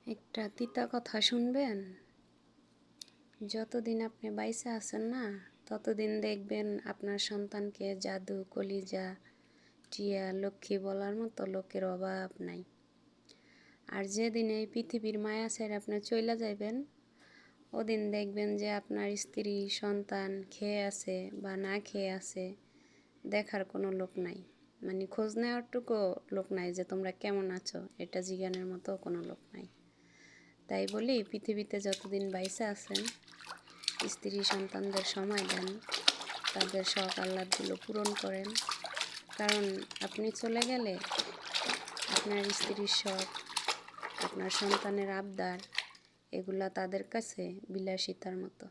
একটা তিতা কথা শুনবেন। যতদিন আপনি বাইসে আছেন না, ততদিন দেখবেন আপনার সন্তানকে জাদু, কলিজা, টিয়া, লক্ষ্মী বলার মতো লোকের অভাব নাই। আর যেদিন এই পৃথিবীর মায়া ছেড়ে আপনি চইলা যাইবেন, ওদিন দেখবেন যে আপনার স্ত্রী, সন্তান খেয়ে আছে বা না খেয়ে আছে, দেখার কোনো লোক নাই। মানে খোঁজ নেওয়ারটুকু লোক নাই যে তোমরা কেমন আছো, এটা জিজ্ঞানের মতো কোনো লোক নাই। তাই বলি, পৃথিবীতে যতদিন বাইসে আছেন, স্ত্রী সন্তানদের সময় দেন, তাদের শখ আহ্লাদগুলো পূরণ করেন। কারণ আপনি চলে গেলে আপনার স্ত্রীর শখ, আপনার সন্তানের আবদার, এগুলা তাদের কাছে বিলাসিতার মতো।